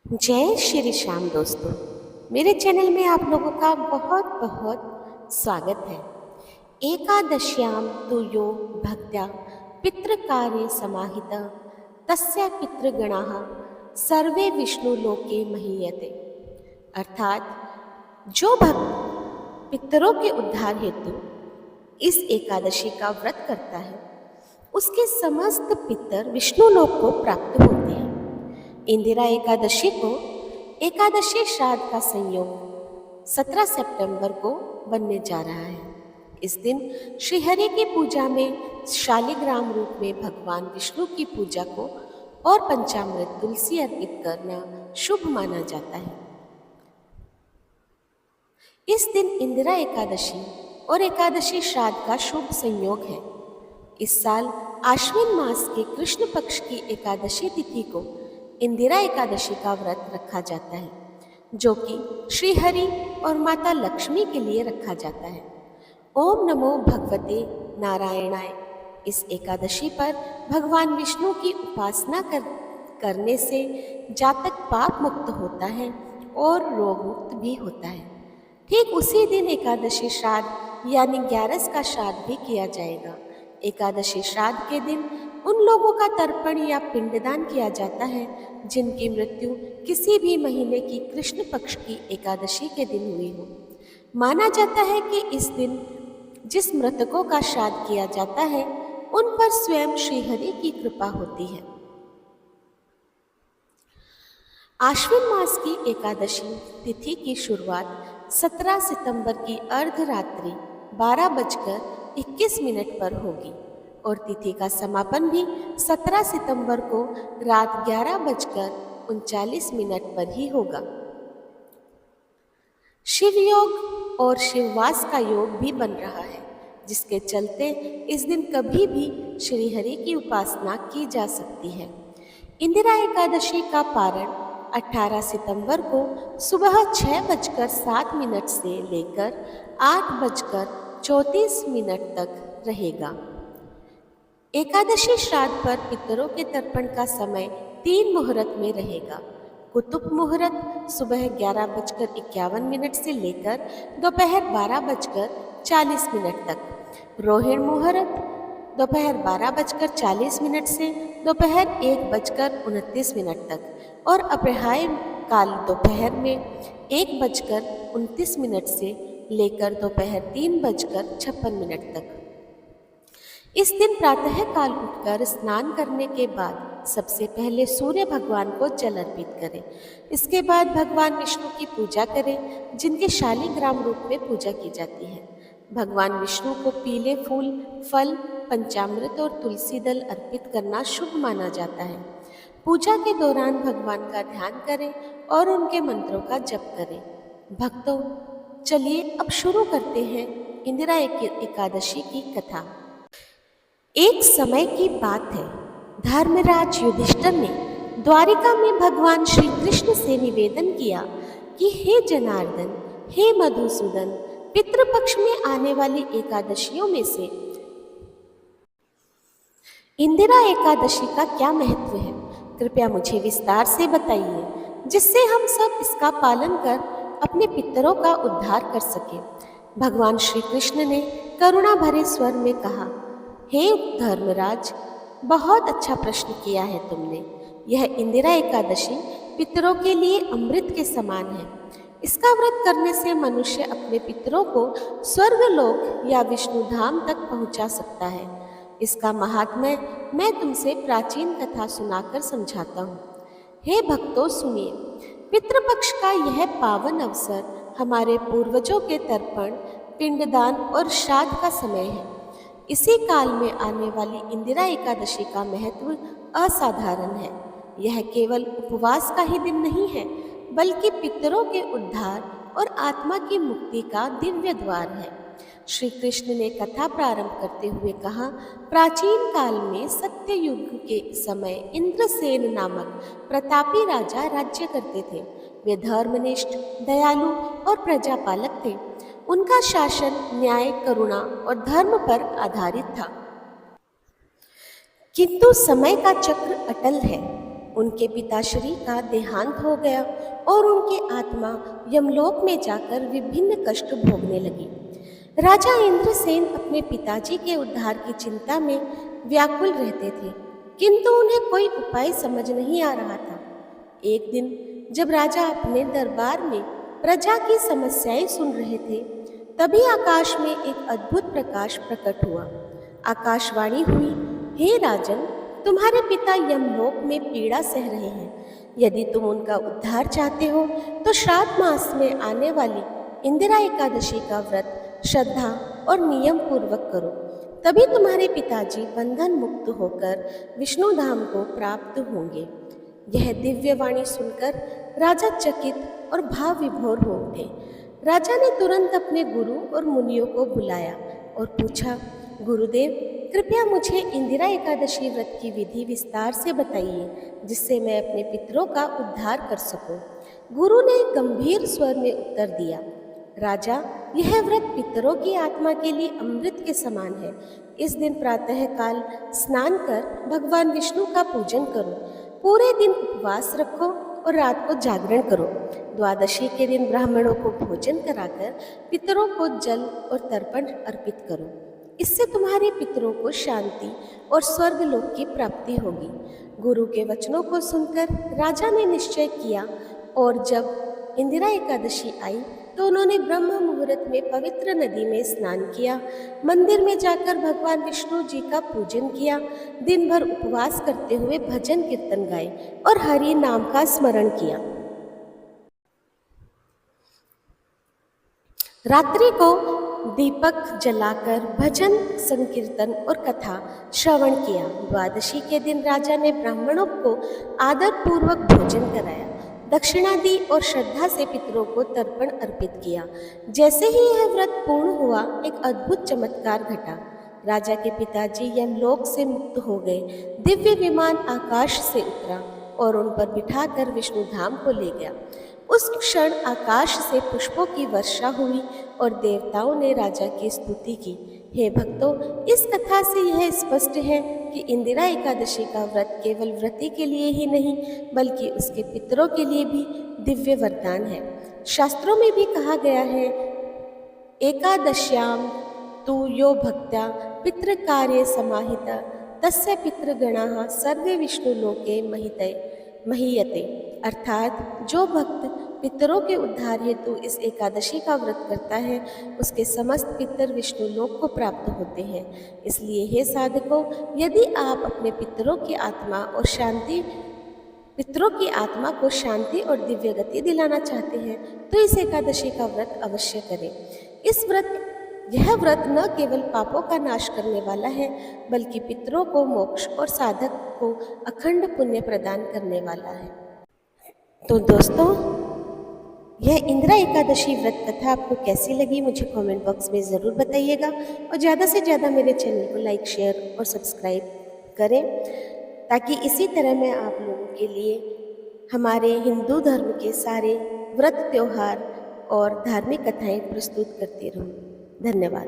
जय श्री श्याम दोस्तों। मेरे चैनल में आप लोगों का बहुत बहुत स्वागत है। एकादश्याम तु यो भक्त्या पितृकार्ये समाहित तस्य पितृगणाः सर्वे विष्णुलोके महीयते। अर्थात जो भक्त पितरों के उद्धार हेतु इस एकादशी का व्रत करता है उसके समस्त पितर विष्णुलोक को प्राप्त होते हैं। इंदिरा एकादशी को एकादशी श्राद्ध का संयोग 17 सितंबर को बनने जा रहा है। इस दिन श्रीहरि की पूजा में शालिग्राम रूप में भगवान विष्णु की पूजा को और पंचामृत तुलसी अर्पित करना शुभ माना जाता है। इस दिन इंदिरा एकादशी और एकादशी श्राद्ध का शुभ संयोग है। इस साल आश्विन मास के कृष्ण पक्ष की एकादशी तिथि को इंदिरा एकादशी का व्रत रखा जाता है, जो कि श्री हरि और माता लक्ष्मी के लिए रखा जाता है। ओम नमो भगवते नारायणाय। इस एकादशी पर भगवान विष्णु की उपासना करने से जातक पाप मुक्त होता है और रोग मुक्त भी होता है। ठीक उसी दिन एकादशी श्राद्ध यानी 11 का श्राद्ध भी किया जाएगा। एकादशी श्राद्ध के दिन उन लोगों का तर्पण या पिंडदान किया जाता है जिनकी मृत्यु किसी भी महीने की कृष्ण पक्ष की एकादशी के दिन हुई हो। माना जाता है कि इस दिन जिस मृतकों का श्राद्ध किया जाता है उन पर स्वयं श्रीहरि की कृपा होती है। आश्विन मास की एकादशी तिथि की शुरुआत 17 सितंबर की अर्धरात्रि 12:21 पर होगी और तिथि का समापन भी 17 सितंबर को रात 11:39 पर ही होगा। शिव योग और शिववास का योग भी बन रहा है, जिसके चलते इस दिन कभी भी श्रीहरि की उपासना की जा सकती है। इंदिरा एकादशी का पारण 18 सितंबर को सुबह 6:07 से लेकर 8:34 तक रहेगा। एकादशी श्राद्ध पर पितरों के तर्पण का समय 3 मुहूर्त में रहेगा। कुतुब मुहूर्त सुबह 11:51 से लेकर दोपहर 12:40 तक, रोहिणी मुहूर्त दोपहर 12:40 से दोपहर 1:29 तक और अपराह्न काल दोपहर में 1:29 से लेकर दोपहर 3:56 तक। इस दिन प्रातः काल उठकर स्नान करने के बाद सबसे पहले सूर्य भगवान को जल अर्पित करें। इसके बाद भगवान विष्णु की पूजा करें, जिनके शालिग्राम रूप में पूजा की जाती है। भगवान विष्णु को पीले फूल, फल, पंचामृत और तुलसी दल अर्पित करना शुभ माना जाता है। पूजा के दौरान भगवान का ध्यान करें और उनके मंत्रों का जप करें। भक्तों, चलिए अब शुरू करते हैं इंदिरा एकादशी की कथा। एक समय की बात है, धर्मराज युधिष्ठिर ने द्वारिका में भगवान श्री कृष्ण से निवेदन किया कि हे जनार्दन, हे मधुसूदन, पितृपक्ष में आने वाली एकादशियों में से इंदिरा एकादशी का क्या महत्व है? कृपया मुझे विस्तार से बताइए, जिससे हम सब इसका पालन कर अपने पितरों का उद्धार कर सकें। भगवान श्री कृष्ण ने करुणा भरे स्वर में कहा, हे धर्मराज, बहुत अच्छा प्रश्न किया है तुमने। यह इंदिरा एकादशी पितरों के लिए अमृत के समान है। इसका व्रत करने से मनुष्य अपने पितरों को स्वर्गलोक या विष्णु धाम तक पहुंचा सकता है। इसका महात्म्य मैं तुमसे प्राचीन कथा सुनाकर समझाता हूँ। हे भक्तों, सुनिए। पितृपक्ष का यह पावन अवसर हमारे पूर्वजों के तर्पण, पिंडदान और श्राद्ध का समय है। इसी काल में आने वाली इंदिरा एकादशी का महत्व असाधारण है। यह केवल उपवास का ही दिन नहीं है, बल्कि पितरों के उद्धार और आत्मा की मुक्ति का दिव्य द्वार है। श्री कृष्ण ने कथा प्रारंभ करते हुए कहा, प्राचीन काल में सत्य युग के समय इंद्रसेन नामक प्रतापी राजा राज्य करते थे। वे धर्मनिष्ठ, दयालु और प्रजापालक थे। उनका शासन न्याय, करुणा और धर्म पर आधारित था। किंतु समय का चक्र अटल है। उनके पिताश्री का देहांत हो गया और उनकी आत्मा यमलोक में जाकर विभिन्न कष्ट भोगने लगी। राजा इंद्रसेन अपने पिताजी के उद्धार की चिंता में व्याकुल रहते थे, किंतु उन्हें कोई उपाय समझ नहीं आ रहा था। एक दिन जब राजा अपने दरबार में प्रजा की समस्याएं सुन रहे थे, तभी आकाश में एक अद्भुत प्रकाश प्रकट हुआ। आकाशवाणी हुई, हे राजन, तुम्हारे पिता यमलोक में पीड़ा सह रहे हैं। यदि तुम उनका उद्धार चाहते हो तो श्राद्ध मास में आने वाली इंदिरा एकादशी का व्रत श्रद्धा और नियम पूर्वक करो, तभी तुम्हारे पिताजी बंधन मुक्त होकर विष्णु धाम को प्राप्त होंगे। यह दिव्य वाणी सुनकर राजा चकित और भाव विभोर हो उठे। राजा ने तुरंत अपने गुरु और मुनियों को बुलाया और पूछा, गुरुदेव, कृपया मुझे इंदिरा एकादशी व्रत की विधि विस्तार से बताइए, जिससे मैं अपने पितरों का उद्धार कर सकूं। गुरु ने गंभीर स्वर में उत्तर दिया, राजा, यह व्रत पितरों की आत्मा के लिए अमृत के समान है। इस दिन प्रातः काल स्नान कर भगवान विष्णु का पूजन करो, पूरे दिन उपवास रखो और रात को जागरण करो। द्वादशी के दिन ब्राह्मणों को भोजन कराकर पितरों को जल और तर्पण अर्पित करो। इससे तुम्हारे पितरों को शांति और स्वर्गलोक की प्राप्ति होगी। गुरु के वचनों को सुनकर राजा ने निश्चय किया और जब इंदिरा एकादशी आई तो उन्होंने ब्रह्म मुहूर्त में पवित्र नदी में स्नान किया, मंदिर में जाकर भगवान विष्णु जी का पूजन किया, दिन भर उपवास करते हुए भजन कीर्तन गाए और हरि नाम का स्मरण किया। रात्रि को दीपक जलाकर भजन संकीर्तन और कथा श्रवण किया। द्वादशी के दिन राजा ने ब्राह्मणों को आदर पूर्वक भोजन कराया, दक्षिणा दी और श्रद्धा से पितरों को तर्पण अर्पित किया। जैसे ही यह व्रत पूर्ण हुआ, एक अद्भुत चमत्कार घटा। राजा के पिताजी यमलोक से मुक्त हो गए। दिव्य विमान आकाश से उतरा और उन पर बिठाकर विष्णु धाम को ले गया। उस क्षण आकाश से पुष्पों की वर्षा हुई और देवताओं ने राजा की स्तुति की। हे भक्तों, इस कथा से यह स्पष्ट है कि इंदिरा एकादशी का व्रत केवल व्रती के लिए ही नहीं, बल्कि उसके पितरों के लिए भी दिव्य वरदान है। शास्त्रों में भी कहा गया है, एकादश्याम तु यो भक्त्या पितृ कार्य समाहिता तस्य पितृगणाः सर्वे विष्णु लोके महीयते। अर्थात जो भक्त पितरों के उद्धार हेतु इस एकादशी का व्रत करता है, उसके समस्त पितर विष्णु लोक को प्राप्त होते हैं। इसलिए हे साधकों, यदि आप अपने पितरों की आत्मा को शांति और दिव्य गति दिलाना चाहते हैं, तो इस एकादशी का व्रत अवश्य करें। यह व्रत न केवल पापों का नाश करने वाला है, बल्कि पितरों को मोक्ष और साधक को अखंड पुण्य प्रदान करने वाला है। तो दोस्तों, यह इंदिरा एकादशी व्रत कथा आपको कैसी लगी, मुझे कमेंट बॉक्स में ज़रूर बताइएगा और ज़्यादा से ज़्यादा मेरे चैनल को लाइक, शेयर और सब्सक्राइब करें, ताकि इसी तरह मैं आप लोगों के लिए हमारे हिंदू धर्म के सारे व्रत, त्योहार और धार्मिक कथाएं प्रस्तुत करती रहूं। धन्यवाद।